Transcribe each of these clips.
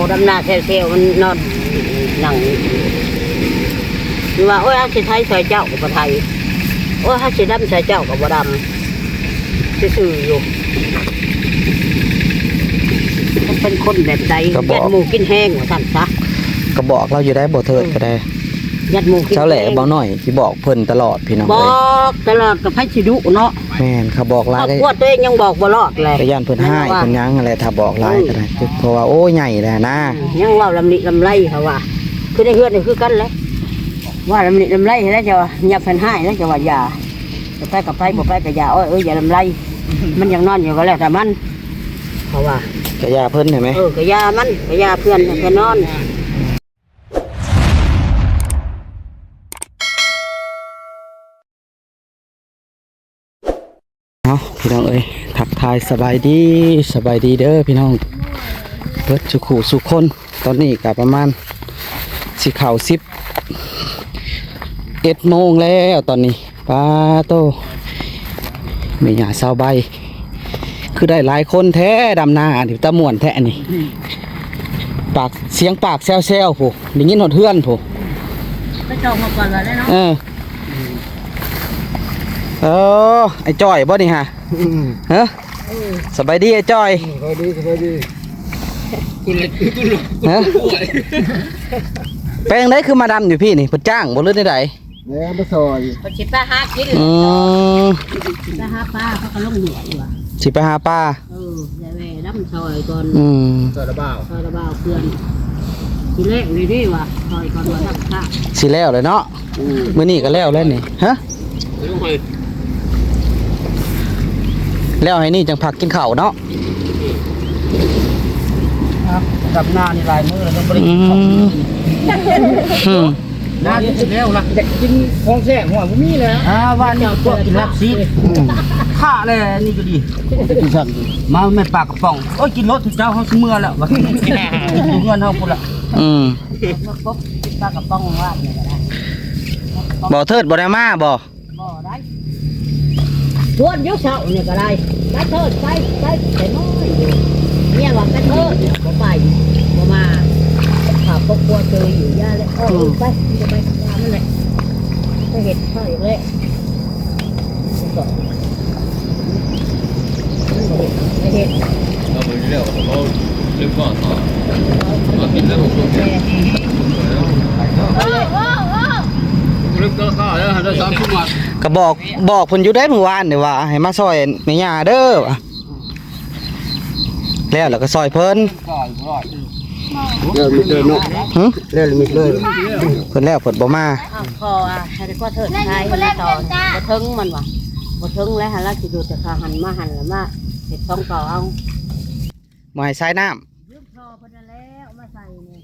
ดำนาเซลมันนอนหนังว่าโอ้ยฮักสิไทยใส่เจ้ากับบ่ไทยโอ้ยฮักสิดำใส่เจ้ากับบ่ดำซื่อๆอยู่มันเป็นคนแบบใดยัดหมูกินแห้งว่าท่านซะก็บอกเราอยู่ได้บ่เถิดก็ได้ยัดหมูกินเจ้าแหล่บ่น้อยที่บอกเพิ่นตลอดพี่น้องบอกตลอดกับไผสิดุเนาะแม่นเขาบอกหลายได้ตัวเองยังบอกบ่รอดเลยก็ย่านเพิ่นให้เพิ่นยังอะไรถ้าบอกหลายก็ได้เพราะว่าโอ้ใหญ่แหละนะยังว่าลำนิลำไรเขาว่าคือได้เฮือนนี่คือกันเลยว่าลำนิลำไรแล้วจะว่าอย่าเพิ่นให้แล้วจะว่าอย่าไปกับไปบ่ไปกับอย่าอย่าลำไรมันยังนอนอยู่ก็แล้วแต่มันเขาว่าก็ยาเพิ่นเห็นไหมก็ยามันก็ยาเพื่อนก็นอนพี่น้องเอ้ยทักทายสบายดีเด้อพี่น้องเปิดสุขุสุขคนตอนนี้กับประมาณสิเข่า11 โมงแล้วตอนนี้ป้าโตมีหยาเศร้าใบคือได้หลายคนแท้ดำนาดิตะม่วนแท้นี่ปากเสียงปากแซวๆผู้ได้ยินหดเฮือนผู้ไปจองมาก่อนแล้วเนาะไอ้จ้อยบ่นี่ฮะฮะสบายดีไอ้จ้อยสบายดีฮะแปลงได้คือมาดำอยู่พี่นี่เพิ่นจ้างบ่หรือได้ใดแม่มาซอยสิไปหากินไปหาปลาเขาก็ลงเหนืออยู่ว่ะสิไปหาปลาอย่าแหวดำซอยก่อนซอยระบ่าวเพื่อนทีแรกเลยดิว่ะซอยก่อนว่าทักทะสิแล้วเลยเนาะมื้อนี้ก็แล้วแล้วนี่ฮะแล้วให้นี่จังพักกินข้าวเนาะครับกับหน้านี่ลายมือแล้วต้องบริกินหน้าที่สุดแล้วล่ะจะกินของแท้หัวบ่มีแล้ววันนี้พวกกินลักซีข้าเลยนี่ก็ดีกินสั่นมาไม่ปากกระป๋องโอ้ยกินรถถึงเจ้าเขาเมื่อแล้ววะเงินเขาพุ่นละปุ๊บปากกระป๋องว่าเนี่ยก็ได้บ่เทิดบ่ได้มาบ่ได้ชวนยุคเช้าเนี่ยก็ได้ไปเถิดไปแต่น้อยเนี่ยว่าไปเถิดบ่ไปบ่มาขับครอบครัวเจออยู่ย่าเลยไปจะไปทำงานนั่นแหละไปเห็ดข้าวอย่างเละไปเห็ดเราไปเร็วเราเร็วกว่าต่อเรากินแล้วผมเริ่มก็ข้าวแล้วได้3 ชั่วโมงก็บอกเพิ่นอยู่ได้เมื่อวานนี่ว่าให้มาซอยแม่ย่าเด้อแล้วก็ซอยเพิ่นเริ่มเลยเนาะเริ่มเลยเพิ่นแล้วเพิ่นบ่มาพอให้ก็เถิดไทยมาต่อบ่ถึงมันว่ะบ่ถึงแล้วหันละสิดูแต่ข้าหันแล้วมาเฮ็ด2 ต่อเอาบ่ให้ใส่น้ำยืมท่อเพิ่นแล้วมาใส่นี่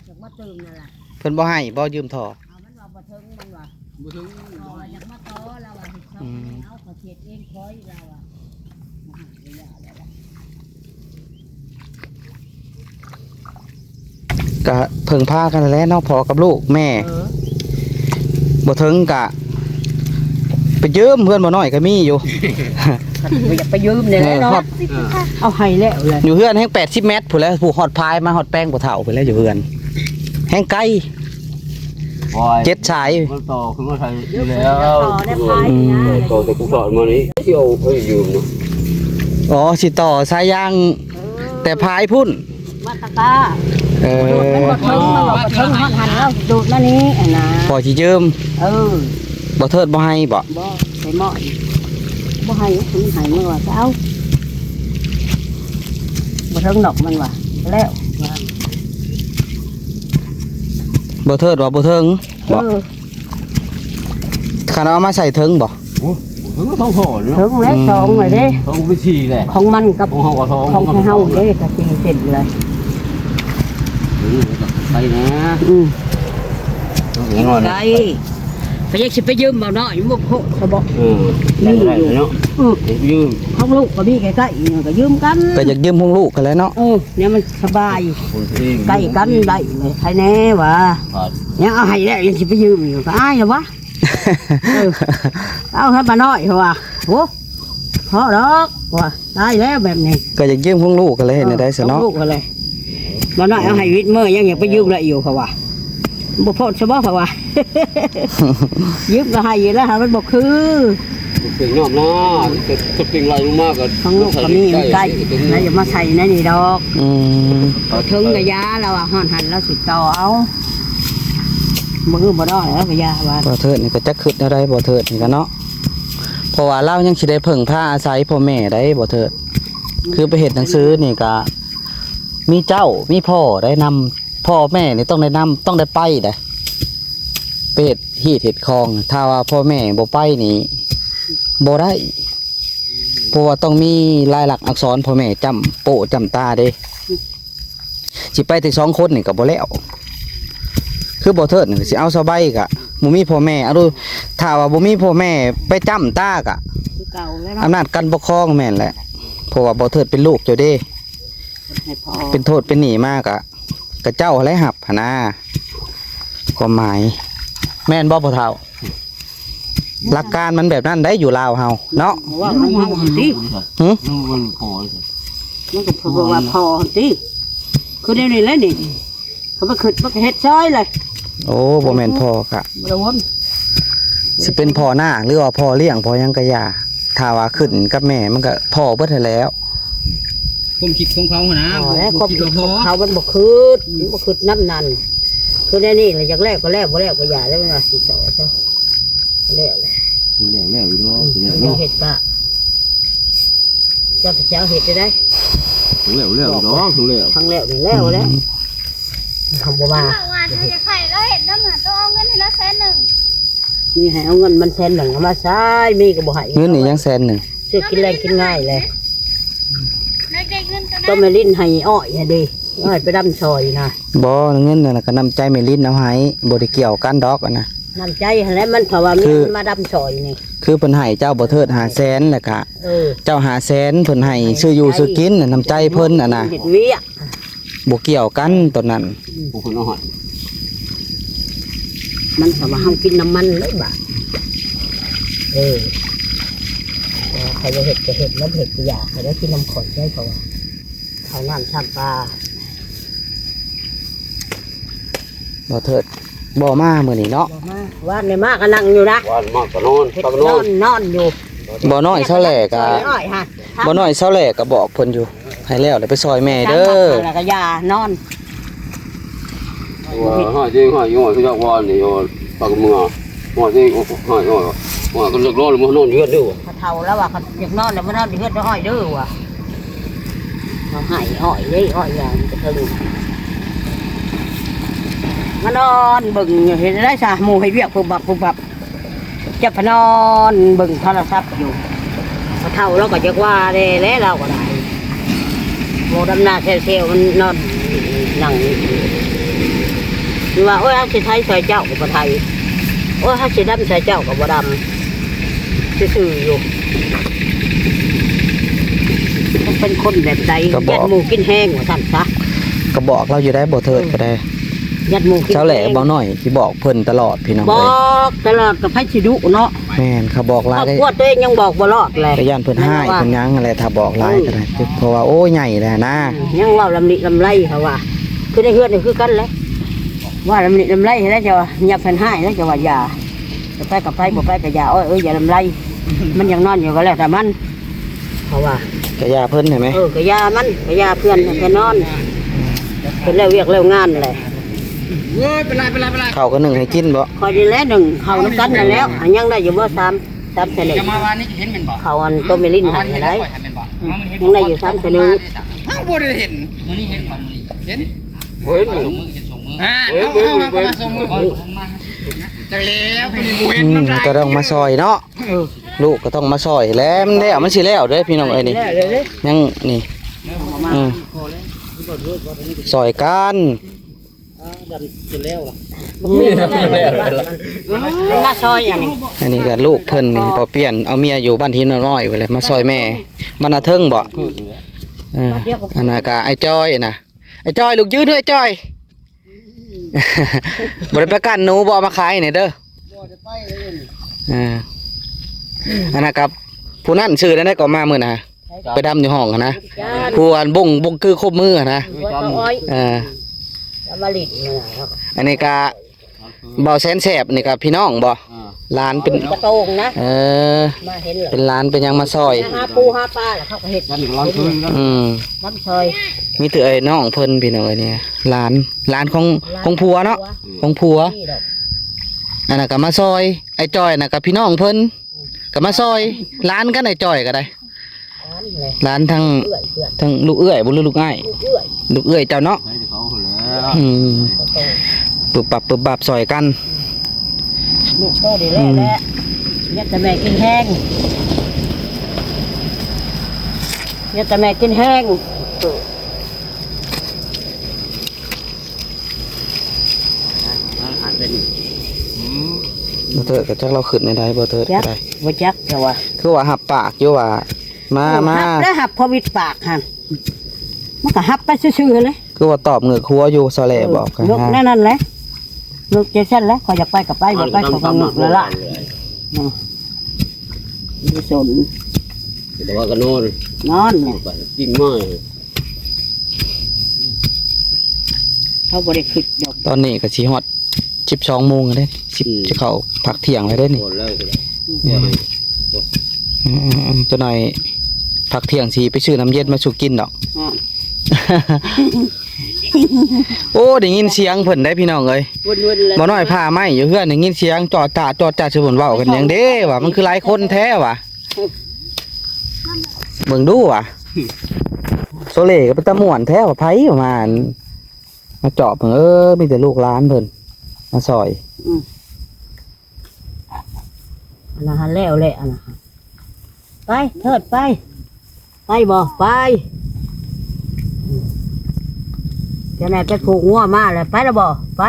อยากมาเติมนั่นล่ะเพิ่นบ่ให้บ่ยืมท่อมันว่าบ่ถึงมันว่าบ่ถึงอยากมาต่อแล้วว่าเฮ็ด2เอาเขาเฮ็ดเองคอยแล้วอ่ะก็เพิ่งพากันแล้วเนาะพ่อกับลูกแม่บ่ถึงกะไปยืมเพื่อนบ่น้อยก็มีอยู่อยากไปยืมเนี่ยเนาะเอาให้แล้วเลยอยู่เฮือนแห่ง80 เมตรพุ่นแล้วผู้ฮอดพายมาฮอดแป้งบ่เฒ่าพุ่นแล้วอยู่เฮือนแห่งไกล7 สายมันต่อคือว่าไทยอยู่แล้วต่อแต่กูสอนมานี้เที่ยวเพิ่นยืมเนาะอ๋อสิต่อสายยางแต่พายพุ่นมาตะกามันบ่ถึงหันแล้วดูดมานี้นะพอสิยืมบ่เทิดบ่ให้บ่ใส่หม้อบ่ให้มันให้มันว่าจะเอาบ่ถึงดอกมันว่าแล้วบ่เทิดว่าบ่ถึงบ่คันเอามาใส่ถึงบ่ถึงต้องห่อเนาะถึงแล้ว2เลยเด้ต้องไปฉี่แหละของมันกับของเฮากับของเฮาเด้ก็สิเสร็จเลยไปนะไกลไปยังสิไปยืมเบาเนาะอยู่บ่พกเขาบอกนี่อยู่เนาะยืมของลูกก็มีใกล้ๆก็ยืมกันก็อยากยืมของลูกกันแล้วเนาะเนี่ยมันสบายใกล้กันได้เลยใครแน่วะยังเอาให้แล้วยังสิไปยืมอยู่ก็อายเหรอวะเอาให้มาน้อยเหรอวะโอ้พอดอกว่าได้แล้วแบบนี้ก็อยากยืมของลูกกันเลยในได้ซะเนาะลูกกันเลย บ่น้อยเอาให้วิทย์มื้อยังอยากไปยืมละอยู่เขาว่าบ่พอซะบ่เขาว่า ยืมก็ให้อยู่แล้วหามันบ่คือ เก่งนอกนะจะเก่งไรมากก็ ข้างนอกก็มีใกล้แล้วอย่ามาใส่ในนี่ดอก เอาถึงกะยาแล้วอ่ะห่อนหันแล้วสิต่อเอามือบ่ได้แล้วกะยาว่า บ่เถิดนี่ก็จักคิดอะไรบ่เถิดนี่ก็เนาะเพราะว่าเรายังสิได้พึ่งพาอาศัยพ่อแม่ได้บ่เถิดคือไปเฮ็ดหนังสือนี่ก็มีเจ้ามีพ่อได้นำพ่อแม่นี่ต้องได้นำต้องได้ไปได้ไปเฮ็ดฮีดเฮ็ดคลองถ้าว่าพ่อแม่บ่ไปนี่บ่ได้เพราะว่าต้องมีลายหลักษณ์อักษรพ่อแม่จำโปะจำตาเด้สิไปแต่2คนนี่ก็บ่แล้วคือบ่เถิดนี่สิเอาสบายกะบ่มีพ่อแม่เอาดูถ้าว่าบ่มีพ่อแม่ไปจำตากะ คือเก่าแล้ว อำนาจการปกครองแม่นแหละเพราะว่าบ่เถิดเป็นลูกเจ้าเด้ ให้พอ เป็นโทษเป็นหนี้มากอะกะเจ้าอะไรหับหนนะความหมาย แม่นบ่พ่อเฒ่าหลักการมันแบบนั้นได้อยู่ลาวเฮาเนาะ ว่ามันเฮาติ มันพอ มันก็เพราะว่าพอติคือเดี๋ยวนี้แหละนี่เขามาขึ้นมาเฮ็ดซอยเลย โอ้บ่แม่นพ่อกะ บ่วน สิเป็นพ่อหน้าหรือว่าพ่อเลี้ยงพ่อยังกะยาถ้าว่าขึ้นกับแม่มันก็พ่อเบิดให้แล้ว ผมคิดของเขานะ แล้วค ผ รอบ มคิด ครัว ว่าพอ เขามันบ่คืดมันบ่คืดน้ำนันคือได้นี่แหละอยากแลกก็แลกบ่แลกก็อย่าแล้วมันว่าสิสอซะแล้วแหละ แล้วอยู่เนาะ มันเฮ็ดกะเจ้าเจ้าเฮ็ดได้ แล้วเนาะถึงแล้ว ครั้งแล้วนี่แล้วแล้วทำบ่มา บางวันเธอจะไข่แล้วเห็นน้ำหนักต้องเอาเงินให้ละ100,000 มีให้เอาเงินมันแสนหนึ่งเอามาใช้มีก็บ่ให้ เงินนี่ยังแสนหนึ่ง ซื้อกินแรงกินง่ายเลย เด็กๆเงินตัว ต้ นั้ ม น แม่ลิ้นให้อ้อยอะดิอ้อยไปดำซอยนะ บ่เงินนั่นน่ะก็นำใจแม่ลิ้นเอาให้บ่ได้เกี่ยวกันดอกอะนะ น้ำใจหั่นแหล้วมันเพราะว่ามี คือ มันมาดำซอยนี่ คือเพิ่นให้เจ้าบ่เทิด500,000แล้วก็ เออ เจ้า500,000เพิ่นให้ซื้ออยู่ซื้อกินน่ะน้ำใจเพิ่นน่ะนะ เฮ็ดเวียก บ่เกี่ยวกันตัวนั้น ผู้คนเอาหอย มันเพราะว่าเฮากินน้ำมันเลยบ่ะเออใครจะเห็ดก็เห็ดน้ำเห็ดก็อยากใครได้กินน้ำขนได้เพราะว่าเขาน้ำชำปลา บ่เถิดบ่มามื้อนี้เนาะ บอกมาว่าในมากก็นั่งอยู่นะ วันมากก็นอน เห็ด ตัก น นอ อน นนอนอยู่ บ่น้อยเท่าแหลกะ อ้อยฮะ บ่น้อยเท่าแหลก็บอกเพิ่นอยู่ให้แล้วเดี๋ยวไปซอยแม่เด้อ แล้วก็ยานอน หอยจริงหอยย่อยคือจักวันนี่ปากมือหอยจริงหอยก็เลิกร้อนแล้วมันนอนเยือดด้วย เขาเท่าแล้วว่าเขาอยากนอนแล้วมานอนเฮือดอ้อยเด้อว่ะเขาให้อ้อยเลยอ้อยอย่างจะถึงมานอนเบิ่งเห็นได้ซะหมู่ให้เวียกปุ๊บบับจะพนอนเบิ่งโทรศัพท์อยู่เขาเท่าแล้วก็จะว่าได้แล้วเราก็ได้โมดำนาเซลมันนอนนั่งว่าโอ้ยฮักสิไทยซอยเจ้ากับบ่ไทยโอ้ยฮักสิดำซอยเจ้ากับบ่ดำซื่อๆอยู่มันเป็นคนแบบใดยัดหมูกินแห้งว่าท่านซะ ก็บอกเราอยู่ได้บ่เถิดก็ได้ ยัดหมูกิน เท่าแหลบ่น้อยสิบอกเพิ่นตลอดพี่น้อง บ เอ้ย อกตลอดกับไผสิดุเนาะ แม่นเขาบอกห ค ลาร อย บ ก็ ครัวตัวเองยังบอกบ่รอดเลย ก็ย่านเพิ่นให้เพิ่นหยังอะไรถ้าบอกหลายก็ได้เพราะว่าโอ้ใหญ่แหละนะ ยังว่าลำนิลำไรเขาว่าคือได้เฮือดนี่คือกันแหละว่าลำนิลำไรให้แล้วจะว่าอย่าเพิ่นให้แล้วจะว่าอย่าไปกับไปบ่ไปกับอย่าอย่าลำไรมันยังนอนอยู่ก็แล้วแต่มันเขาว่า ก็ย่าเพิ่นเห็นไหม ก็ยามันก็ยาเพื่อนก็นอนเป็นแล้วเวียกแล้วงานเลย เว้ยเป็นไรเป็นไรเป็นไร ข้าวก็นึ่งให้กินบ่ คอยดีแล้วหนึ่งเขาน้ำกันนั่นแล้วอันยังได้อยู่บ่3เสน่ จะมาวันนี้เห็นเป็นบ่ เขาอันต้มเมลินหันได้ ยังได้อยู่3เสน่ อ้าวบ่ได้เห็นมื้อนี้เห็นบ่มื้อนี้เห็น เว้นหนึ่ง ส่งมือเห็นส่งมือเอามาส่งมือมาใจแล้วเป็นบ่เห็นน้ำลาย ก็ต้องมาซอยเนาะลูกก็ต้องมาซอยแล้วมันแล้วมันสิแล้วเด้อพี่น้องเอ้ยนี่ยังนี่ซอยกัน มาซอยอย่างนี้ อันนี้ก็ลูกเพิ่นนี่พอเปลี่ยนเอาเมียอยู่บ้านที่น้อยๆไว้เลยมาซอยแม่บ้านนาเทิงบ่อันนั้นก็ไอ้จ้อยน่ะไอ้จ้อยลูกยืนด้วยไอ้จ้อย บ่ได้ประกันหนูบ่เอามาขายนี่เด้ออันนั้นครับผู้นั้นชื่อได้ก็มามื้อน่ะ ไปดำอยู่ห้องอะนะ จาน ผู้อันบงคือครบมืออะนะ หัวเขาอ้อย อ่า มาลิดนี่นะครับ อันนี้ก็บ่แสนแสบนี่ก็พี่น้องบ่หลานเป็น กระโตงนะ มา เห็นเหรอ เป็นหลานเป็นหยังมาซอย หาปูหาปลาแล้วเขาก็เห็ด กันร้อนคืนกัน น้ำซอย มีแต่ไอ้น้องเพิ่นพี่น้องเอ้ยเนี่ยหลานของผัวเนาะของผัว นี่ดอก อันนั้นก็มาซอยไอ้จอยน่ะกับพี่น้องเพิ่นก็มาซอยหลานกันไอ้จอยก็ได้ ร้านเลย หลานทั้ง เอื้อยเพื่อน ทั้งลูกเอื้อยบ่หรือลูกอ้าย เอื้อย ลูกเอื้อยเจ้าเนาะ ให้เขาแล้ว กระโตปึบปับซอยกัน ลูกโตดีแล้วแหละเนี่ยแต่แม่กินแห้งเนี่ยแต่แม่กินแห้ง บ่เถิดก็จักเราขึ้นในใดบ่เถิด จั ก็ ก ได้ บ่จักแต่ว่า คือว่าหับปากอยู่ว่ามา หับแล้วหับพอวิดปากหันมันก็หับไปซื่อๆเลย คือว่าตอบเหงือกหัวอยู่ซอแลบอกกัน นก ฮะ นั่นแหละนกเจสันแล้วขอยอยากไปกับไปบ่ไปขอยก็นกแล้วล่ะมีสน แต่ว่าก็นอน นอนเนี่ย ไปกินมาก เขาบ่ได้คิดดอก ตอนนี้ก็สิฮอด12โมงแล้วเด้10จะเข้าพักเที่ยงแล้วเด้นี่ หมดแล้วก็ได้ ตัวหน่อยพักเที่ยงสิไปซื้อน้ำเย็นมาสู่กินดอก อ่า โอ้ได้ยินเสียงเพิ่นได้พี่น้องเอ้ย วนๆเลย บ่น้อยผ้าไหมอยู่เฮือนได้ยินเสียงจอดจ่าสิเพิ่นเว้ากันหยังเด้ว่ามันคือหลายคนแท้ว่ะเบิ่งดูว่ะโซเล่ก็เป็นตะม่วนแท้ว่าไผประมาณมาเจาะเพิ่นมีแต่ลูกหลานเพิ่นมาซอย อันนั้นหันแล้วแหละอันนั้นไปเถิดไปบ่ไปจะไหนไปผูกงัวมาเลยไปแล้วบ่ไป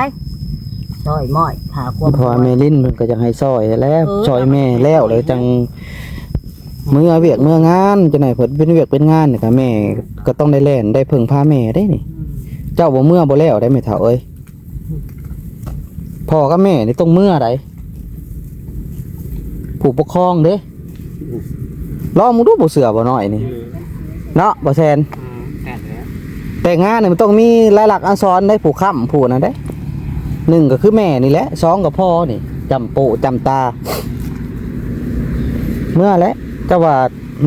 ซอยม้อยผ่าควบ เพราะว่าแม่ลิ้นเพิ่นก็จะให้ซอยแล้ว เออ ซอยแม่แล้วเลยจังเมื่อเวียกเมื่องานจังไหนเพิ่นเป็นเวียกเป็นงานนี่ก็แม่ก็ต้องได้แล่นได้เพิ่งพาแม่ได้นี่ เจ้าบ่เมื่อบ่แล้วได้แม่เฒ่าเอ้ยพ่อกับแม่นี่ต้องเมื่อไดผู้ปกครองเด้ลองมึงดูบ่เสือบ่น้อยนี่เนาะบ่แซนแต่งานนี่มันต้องมีลายลักษณ์อักษรได้ผู้ค้ำผู้นั้นได้หนึ่งก็คือแม่นี่แหละสองก็พ่อนี่จำโปะจำตา เมื่อแล้วเจ้าว่า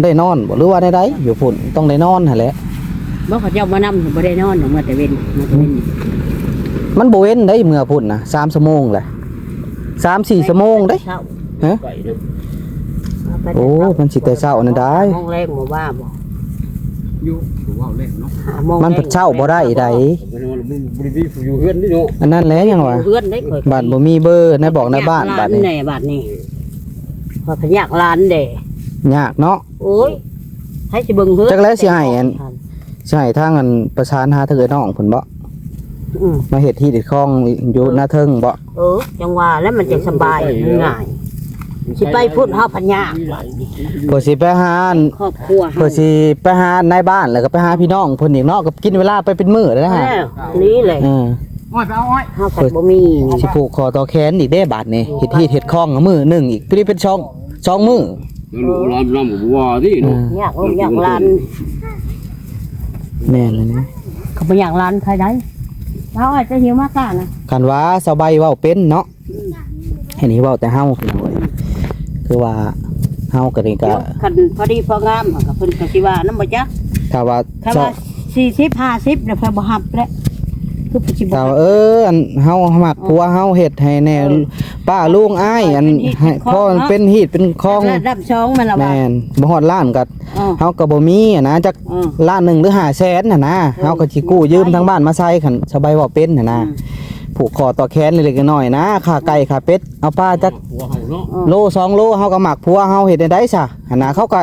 ได้นอนบ่หรือว่าได้ใดอยู่พุ่นต้องได้นอนหั่นแหละ บ่เขาเจ้ามานำบ่ได้นอนเมื่อแต่เว้นมาแต่เว้น มันบ่เว้นได้เมื่อพุ่นน่ะ3ชั่วโมงแหละ3-4ชั่วโมงได้ เช้า ฮะ ไปนะ ไป โอ้มันสิแต่เช้านั่นได้ โมงแรกบ่ว่าบ่ อยู่ว่าเล่นเนาะ 5โมง มันเพิ่นเช้าบ่ได้ใด ไปนอนบริวีอยู่เฮือนนี่เนาะ อันนั้นแหละยังว่า เพื่อนได้เคย บ้านบ่มีเบอร์ในบอกในบ้านบัดนี้ แน่บัดนี้พอขยักร้านเด้ ยากเนาะ โอ้ยให้สิเบิ่งเฮือน จักแล้วสิให้อัน สิให้ทางอันประสานหาเถิดน้องเพิ่นบ่ อืม มาเฮ็ดที่เด็ดคลองอยู่หน้าเทิงบ่ จังว่าแล้วมันจะสบายง่ายสิไปพุ่นเฮาพันยากบัดนี้ เพิ่นสิไปหาอัน ครอบครัว เพิ่นสิไปหาในบ้านแล้วก็ไปหาพี่น้องเพิ่นอีกเนาะก็กินเวลาไปเป็นมื้อแล้วฮะ แล้วนี่แหละ อ้อยไปเอาอ้อย เฮาก็บ่มี สิผูกคอต่อแขนอีกเด้บาดนี้เฮ็ดที่เฮ็ดคลองมื้อหนึงอีกตัวนี้เป็นช่องมื้อ แล้วลูกร้านน้ำกับบัวที่เนาะ ยากลูกยากหลาน แม่นเลยนะ เขาบ่อยากหลานใครได้เอาอาจจะหิวมากกะนะ คันว่าสบายเว้าเป็นเนาะอันนี้เว้าแต่เฮาพี่น้องเอ้ยคือว่าเฮาก็นี่ก็ คันพอดีพองามก็เพิ่นก็สิว่านำบ่จัก ถ้าว่า ถ้าว่า40 50แล้วเพิ่นบ่ฮับแล้วคือปัจจุบั ถ้าน ว่าอันเฮามักผัวเฮาเฮ็ดให้แน่ป้าลุงอ้ายอันให้พ่อมันเป็นฮีดเป็นคลอง ระดับ2มันละว่า แม่นบ่ฮอดล้านก็ อ๋อ เฮาก็บ่มีอะนะจัก อืม ล้านหนึงหรือ500,000น่ะนะเฮาก็สิกู้ยืมทางบ้านมาใช้คันสบายเว้าเป็นน่ะนะผูกคอต่อแขนเล็กๆน้อยๆนะค่าไก่ค่าเป็ดเอาป้าจัก หัวเห่าเนาะ โล2โลเฮาก็มักผัวเฮาเฮ็ดได้ซะหั่นน่ะเขาก็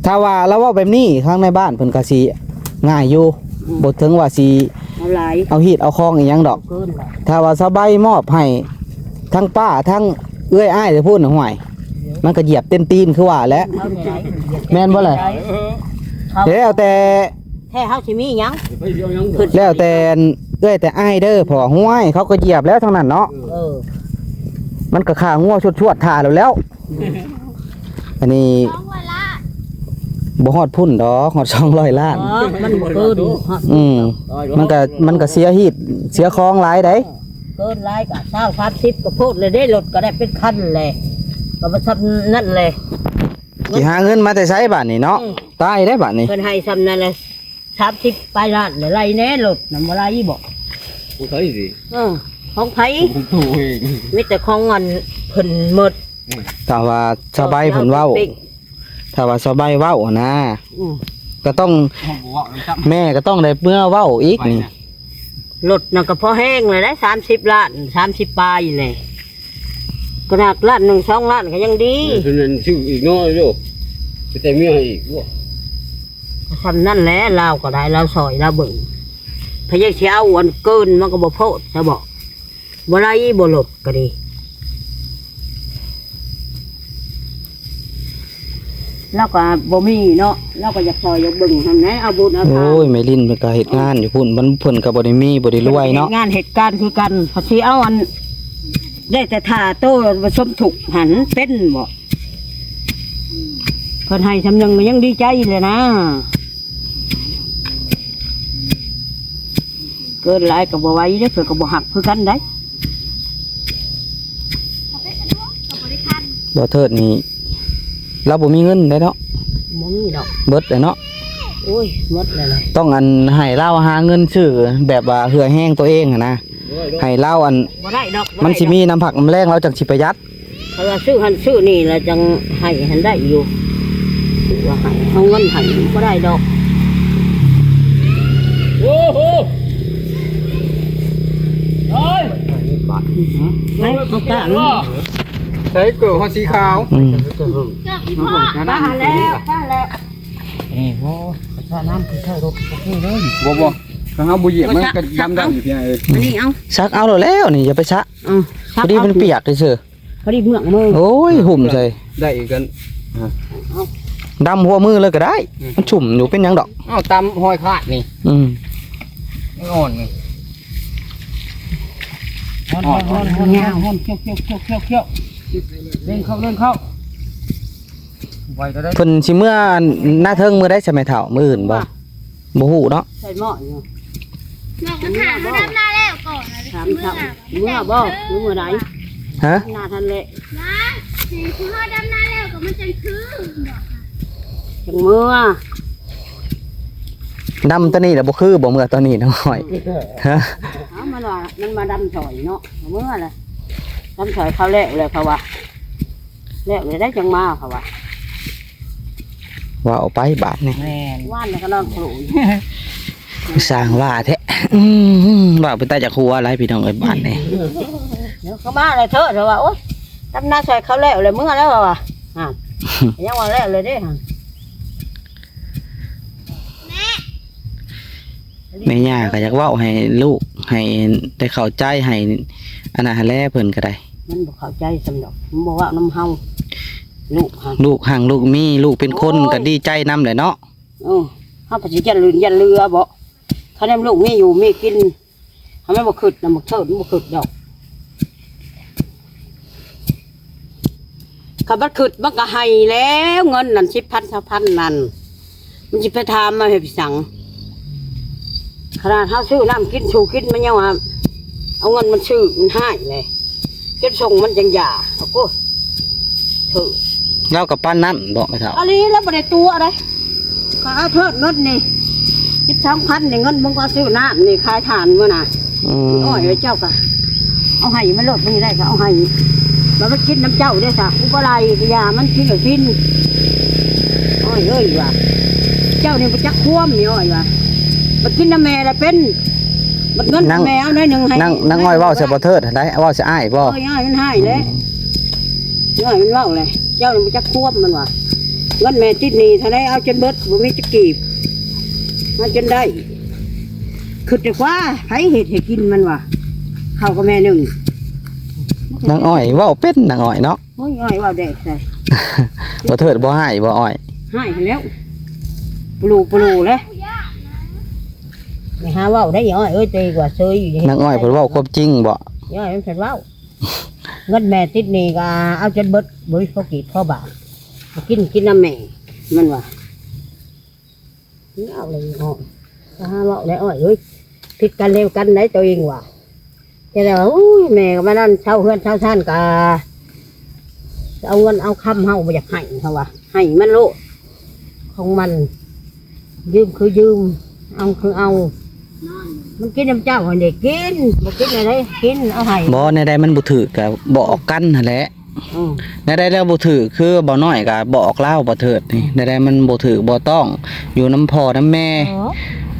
ถ้าว่าเราเว้าแบบนี้ข้างในบ้านเพิ่นก็สิง่ายอยู่บ่ถึงว่าสิ เอาหลาย เอาฮีดเอาคองอีหยังดอก เกินหลาย ถ้าว่าสบายมอบให้ทั้งป้าทั้งเอื้อยอ้ายจะพูดหน่ห่วยมันก็เหยียบเต็มตีนคือว่าแหล้ว เอาหลาย แม่นบ่เลย เขา แล้วแต่ แท้เฮาสิมีหยัง ไปเดียวยัง ขึ้น แล้วแต่เอื้อยแต่อ้ายเด้อพอห้วยเขาก็เหยียบแล้วทั้งนั้นเนาะ เออ มันก็ขางัวชวดๆท่าแล้วอันนี้ น้องเวลา บ่ฮอดพุ่นดอกฮอด200ล้าน อ๋อมันบ่เกินฮอด มันก็เสียฮีดเสียของหลายได้ เกินหลายก็20-30ก็โพดเลยได้รถก็ได้เป็นคันเลยก็บ่ซับนั่นเลย สิหาเงินมาแต่ไสบัดนี้เนาะตายได้บัดนี้ เพิ่นให้ซ้ำนั่นแหละ30ปลายล้านเลยไรแน่รถนำบ่ไรบ่ กูthấy gì ของไผ tôi ơi มีแต่ของเงินเพิ่นหมด ถ้าว่าสบายเพิ่นเว้าถ้าว่าสบายเว้านะ อืม ก็ต้อง không có gọi nó chậm แม่ก็ต้องได้เมื่อเว้าอีกนี่ รถน่ะก็พอแห้งเลยได้30ล้าน30ปลายเลยขนาดล้าน1 2ล้านก็ยังดี cho nên chịu ít nó rồi cái tay miếng này quá ทำนั่นแหละเราก็ได้เราซอยเราเบิ่งพยายามสิเอาอันเกินมันก็บ่โพดจะบอกบ่ไรบ่หลดก็ดีเราก็บ่มีเนาะเราก็อยากซอยอยากเบิ่งทำไหนเอาบุญเอาทาน โอ้ยแม่ลินเพิ่นก็เฮ็ดงานอยู่พุ่นมันเพิ่นก็บ่ได้มีบ่ได้รวยเนาะ งานเหตุการณ์คือกันพอสิเอาอันได้แต่ท่าโตผสมถูกหันเป็นบ่เพิ่นให้ทำยังมันยังดีใจเลยนะเกินหลายก็บ่ไหวเด้อเพิ่นก็บ่หักคือกันได้ เขาไปสะดวกกับบริการ บ่เทิดนี่เราบ่มีเงินได้เนาะ บ่มีดอก เบิดเลยเนาะ โอ้ยหมดเลยเลย ต้องอันให้เราหาเงินซื้อแบบว่าเหือแห้งตัวเองอะนะให้เราอัน บ่ได้ดอกบ่ได้ดอก มันสิมีน้ำผักน้ำแรงเราจังสิประหยัด เขาว่าซื้อหันซื้อนี่แล้วจังให้หันได้อยู่ว่าให้เอาเงินให้บ่ได้ดอก ô ô ơi ไหนเขาตา đấy cửa hoa xí khao อืม ป้าหันแล้วป้าแล้วนี่โอ้ถ้าน้ำคือใช่รถโอเคเลย บ่บ่ข้างเอาบุหรี่มันก็ดำๆอยู่ที่ไหนเอ้ย อันนี้เอา ซักเอาแล้วนี่อย่าไปซะ เอา พอดีมันเปียกเฉย พอดีเมืองมือ ๆโอ้ยหุ่มใส่ ได้อีกกัน ดำหัวมือเลยก็ได้ มันชุ่มอยู่เป็นหยังดอก อ้าวตำหอยขาดนี่ อืม อ่อนนี่ เงี้ยห้อนเคี้ยวเคี้ยวเคี้ยวเคี้ยวเคี้ยวเล่นเข้าเล่นเข้า ไว้ก็ได้ เพิ่นสิเมื่อหน้าเทิงมือได้ใช่ไหมเฒ่ามืออื่นบ่บ่ฮู้เนาะ ใส่หม้ออยู่ เราก็ถามเขาดำหน้าแล้วก่อนนะ ถามเท่าเมื่อบ่หรือเมื่อไหน ฮะ หน้าทันเละ นะสีคือเขาดำหน้าแล้วก็มันจะคือบอก จังเมื่อ ดำตัวนี้แล้วบ่คือบ่เมื่อตัวนี้น้อยฮะ เอามันว่ามันมาดำฉอยเนาะเมื่อไรดำฉอยเขาเละเลยเขาว่าเละเลยได้จังมาเขาว่า ว่าเอาไปบาทนี่ แม่ว่านก็นอนขลุ่ย สร้างว่าแท้ว่าเป็นตาจากครัวอะไรพี่น้องเอ้ยบ้านนี่ เดี๋ยวเขามาเลยเถอะเถอะว่าโอ๊ยดำหน้าฉอยเขาเละเลยเมื่อแล้วว่ะยังว่าเละเลยเด้ แม่ย่าก็อยากเว้าให้ลูกให้ได้เข้าใจให้อันนั้นแลเพิ่นก็ได้ มันบอกเข้าใจสำดอกมันบอกว่าน้ำเฮาลูกฮะ ลูกห่างลูกมีลูกเป็นคนก็ดีใจนำแหละเนาะ เฮาปฏิจันยันเรือบ่เขาได้ลูกมีอยู่มีกินทำให้บ่ขึ้นนะบ่เถิดบ่ขึ้นดอกขับบัดขึ้นมันก็ให้แล้วเงินนั่น10,000 20,000นั่นมันสิไปถามมาให้พี่สังขนาดเฮาซื้อน้ำกินชูกินมันยังว่าเอาเงินมันซื้อมันให้เลยเก็บส่งมันจังหย่าโอ้โหเถอะ เรากับป้านนั่นบอกไม่เท่า อันนี้แล้วบ่ได้ตัวอะไรก็เอาเทิดเงินนี่12,000นี่เงินมึงก็ซื้อน้ำนี่ขายทานมื้อน่ะ อืม อ้อยไว้เจ้าก็เอาให้มันลดมันได้ก็เอาให้มันไปกินน้ำเจ้าได้ซะอุปไลยามันกินก็กินอ้อยเอ้ยว่าเจ้านี่บ่จักควมนี่อ้อยว่ามันกินน้ำแม่ละเป็นมันเงินน้ำแม่เอาได้หนึงให้ นั่งอ้อยเว้าใส่บ่เทิดได้เว้าใส่อ้ายบ่ อ้อยมันให้เลยอ้อยมันเว้าเลยเจ้านี่บ่จักควมมันว่าเงินแม่ติดหนี้เท่าใดเอาจนเบิดบ่มีจะกีบมาจนได้คือแต่ว่าไผเฮ็ดให้กินมันว่าข้าวกับแม่หนึง นางอ้อยเว้าเป็นนางอ้อยเนาะ โอ้ยอ้อยว่าแดกใส่ บ่เทิดบ่ให้บ่อ้อย ให้แล้วปลูเลยไม่หาเว่าได้ยังอ้อยเอ้ยตีกว่าเซยอยู่ นางอ้อยเพิ่นเว้าความจริงบ่ ยังอ้อยมันเผ็ดเว้าเงินแม่ติดนี่ก็เอาจนเบิดบ่มีพอกีบพอบาทกินน้ำแม่มันว่า เอาเลยอ๋อถ้าหาเลาะได้อ้อยเอ้ยผิดกันเร็วกันไหนตัวเองว่ะแต่แล้วอุ้ยแม่ก็มานั่นเช่าเฮือนเช่าชานกาเอาเงินเอาคำเฮาบ่อยากให้เขาว่าให้มันโลดของมันยืมคือยืมเอาคือเอามันกินน้ำเจ้าให้เด็กกินบ่กินอะไรกินเอาให้ บ่ในใดมันบ่ถือก็บอกกันนั่นแหละ อืม ในใดแล้วบ่ถือคือบ่น้อยก็บอกเล่าบ่เถิดนี่ในใดมันบ่ถือบ่ต้องอยู่น้ำพ่อน้ำแม่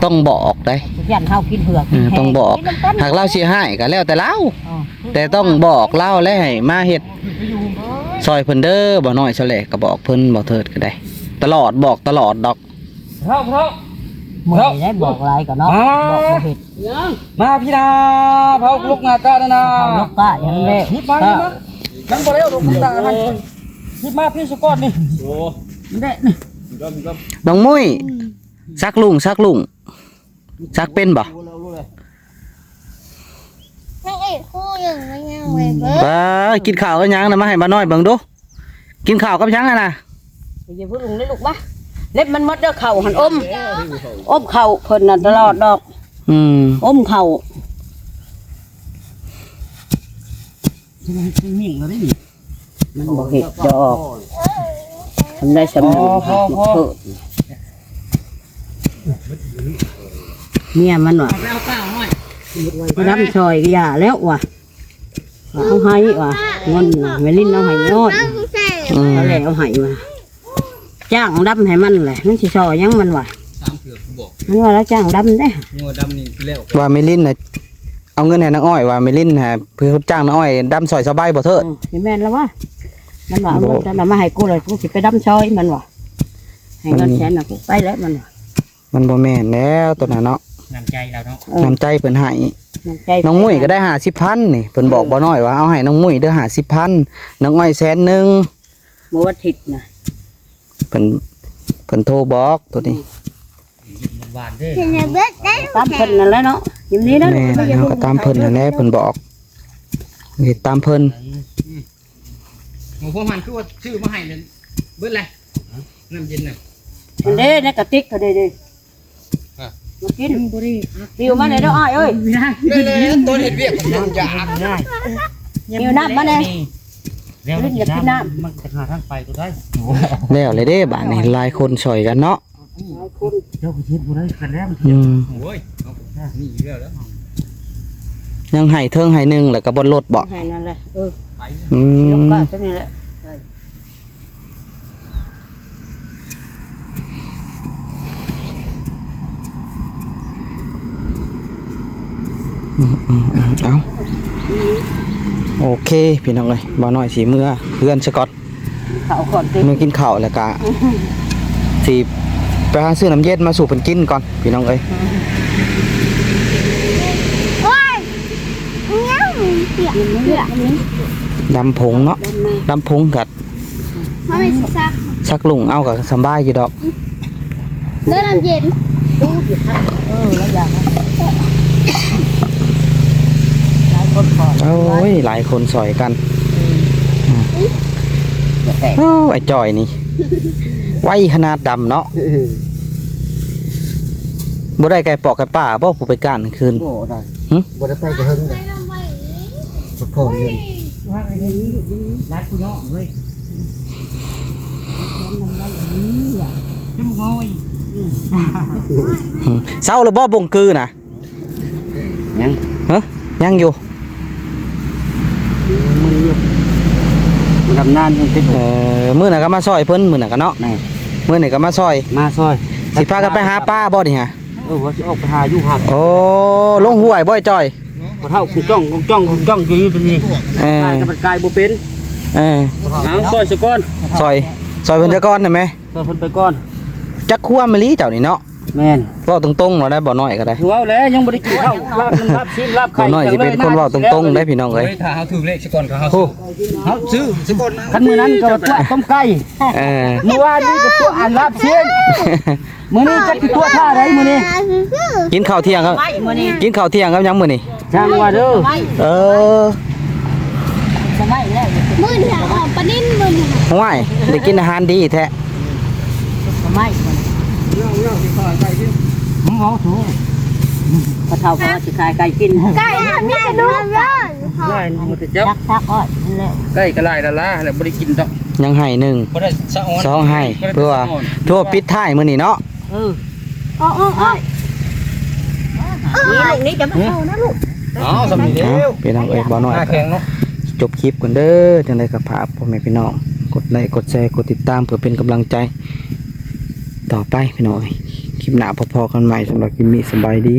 ต้องบอกได้ ยันเฮากินเผือก ต้องบอก กินน้ำกัน หากเล่าสิให้ก็แล้วแต่เล่า อ๋อ แต่ต้องบอกเล่าและให้มาเฮ็ดซอยเพิ่นเด้อบ่น้อยซะแหละก็บอกเพิ่นบ่เถิดก็ได้ ตลอดบอกตลอดดอก เท่า เมื่อได้บอกอะไรก็เนาะบอกบ่เฮ็ด มาพี่นาเผาลูกงากานะ เอาลูกป้าอย่างแรก ฮิตมาฮิตมายังบ่ได้ลูกตามันฮิตมาพี่สุกอนนี่โอ้มันได้นี่ น้องมุ้ยซักลุงซักเป็นบ่ นั่งอีกคู่หนึ่งไม่ยังเว้ยเบิ้ กินข้าวกับหยังน่ะมาให้มาน้อยเบิ่งดูกินข้าวกับหยังอ่ะน่ะ อย่าเพิ่งลงได้ลูกบ้าเล็บมันมดเด้อเข่าหันอมเข่าเพิ่นน่ะตลอดดอก อืม อมเข่า มิ่งแล้วนี่ มันบ่เฮ็ดดอกทำได้สำนึกเพิ่นเมียมันว่ะ ไปเอาเปล่าหน่อย มาดำซอยก็อย่าแล้วว่ะเอาให้ว่ะเงินน่ะไม่ลิ้นเอาให้ยอด แซ่ เอาแล้วเอาให้มาจ้างดำให้มันแหละมันสิซอยยังมันว่ะ ตามเถื่อกูบอก มันว่าแล้วจ้างดำได้ งัวดำนี่แล้ว ว่าไม่ลิ้นน่ะเอาเงินให้นางอ้อยว่าไม่ลิ้นฮะเพื่อจ้างนางอ้อยดำซอยสบายบ่เถิด สิแม่นแล้วว่ะมันว่าเอาเงินจะมาให้กูเลยกูสิไปดำซอยมันว่ะให้เงินแสนน่ะกูไปแล้วมันว่ะ มันบ่แม่นแล้วตัวนั้นเนาะ น้ำใจเราเนาะ น้ำใจเพิ่นให้ น้ำใจ น้องมุ้ยก็ได้50,000นี่เพิ่นบอกบ่น้อยว่าเอาให้น้องมุ้ยเด้อ50,000น้องอ้อย100,000 บ่ว่าทิศน่ะ เพิ่นโทรบอกตัวนี้ หวานเด้ เห็นเบิ้ลได้ ตามเพิ่นนั่นแหละเนาะยิมนี้นะ แม่นเฮาก็ตามเพิ่นนั่นแหละเพิ่นบอกเฮ็ดตามเพิ่น หมูพวกมันคือว่าชื่อมาให้เลยเบิ้ลเลยน้ำเย็นน่ะ มันเด้ในกระติกก็ได้เด้มากินบ่ได้ดิวมาเลยเด้ออ้ายเอ้ย เลยตัวเห็ดเวียกมันอยาก ดิวน้ำมาเลย แล้ว ลิ้นอยากกินน้ำ มันจะหาทางไปตัวได้ แล้วเลยเด้บาดนี้หลายคนช่วยกันเนาะ เจ้าคิดบ่ได้กันแล้ว อืม โอ้ยเอานี่อยู่แล้ว ยังให้เทิงให้หนึงแล้วก็บ่ลดบ่ ให้นั่นแหละไป อื ยก ม ก้าตัวนี้แหละ เอาโอเคพี่น้องเอ้ยบ่น้อยสิเมื่อเพื่อนสกอต เขาก่อนติ เมื่อกินข้าวแล้วก็สิไปหาซื้อน้ำเย็นมาสู่เพิ่นกินก่อนพี่น้องเอ้ย โอ้ยยังเปียกเปียก ดำผงเนาะดำผงกัด มันไม่ซัก สักลุงเอากับสำบายอยู่ดอก เดินน้ำเย็น แล้วอย่างนั้นหลายคนก่อน โอ้ยหลายคนซอยกันโอ้ไอ้จอยนี่ไวขนาดดำเนาะบ่ได้ไก่ปอกไก่ป่าบ่ผู้ไปก้านคืน โอ้ได้ บ่ได้ไปกับเฮิงเลย ทำไม พอเงินรักกูเนาะเฮ้ยจิ้มงอย เศร้าหรือบ่บงกือน่ะ ยัง ฮะยังอยู่ มันทำนานจนติด มื้อน่ะก็มาซอยเพิ่นมื้อน่ะก็เนาะมื้อนี่ก็มาซอย มาซอย สิพากันไปหาป้าบ่นี่ฮะ ว่าสิออกไปหาอยู่หัก โอ้ลงห้วยบ่ไอ้จอย บ่เท่าคือจ้องอยู่ตรงนี้ เออ ตายกับมันกายบ่เป็น เออ เอาซอยซะก่อน ซอยเพิ่นจะก่อนได้ไหม ซอยเพิ่นไปก่อน จักคั่วมะลิเจ้านี่เนาะ แม่น เว้าตรงๆเนาะได้บ่น้อยก็ได้ ถือว่าแล้วยังบ่ได้กินข้าวลาบลาบชิ้นลาบ บ่ ไข่ น้อยสิเป็นคนเว้าตรงๆได้พี่น้องเอ้ย ถ้าเขาถือเลขสกอนเขาเขาซื้อสกอน คันมื้อนั้นก็ตัวต้มไก่ เออ มื้อวานนี้ก็ตัวอันลาบชิ้นมื้อนี้จะตัวท่าใดมื้อนี้ กินข้าวเที่ยงครับกินข้าวเที่ยงครับยังมื้อนี่ ช่างว่าเด้อ เออ มือหาออกปนิ่นมือหา ห่วยได้กินอาหารดีแท้ ไ มึงเอาถูกกระเท่าพอสิขายไก่กิน ไก่มีกระดูกเลย ได้หมดเจ้า ทักอ้อยนั่นแหละ ใกล้ก็ไล่ละละแล้วบ่ได้กินดอก ยังให้หนึ่ง บ่ได้สะออน สองให้เพื่อว่าทั่วปิดท้ายมื้อนี้เนาะ อ้อยนี่ลูกนี้จะมาเข้านะลูก อ๋อสำนีเดี เอา ยว พี่น้องเอ้ยบ่น้อย หน้าแข็งเนาะ จบคลิปกันเด้อจังไดก็ฝากพ่อแม่พี่น้องกดไลค์กดแชร์กดติดตามเพื่อเป็นกำลังใจ ต่อไปพี่น้องเอ้ยคลิปหน้าพอๆกันใหม่สำหรับคลิปนี้สบายดี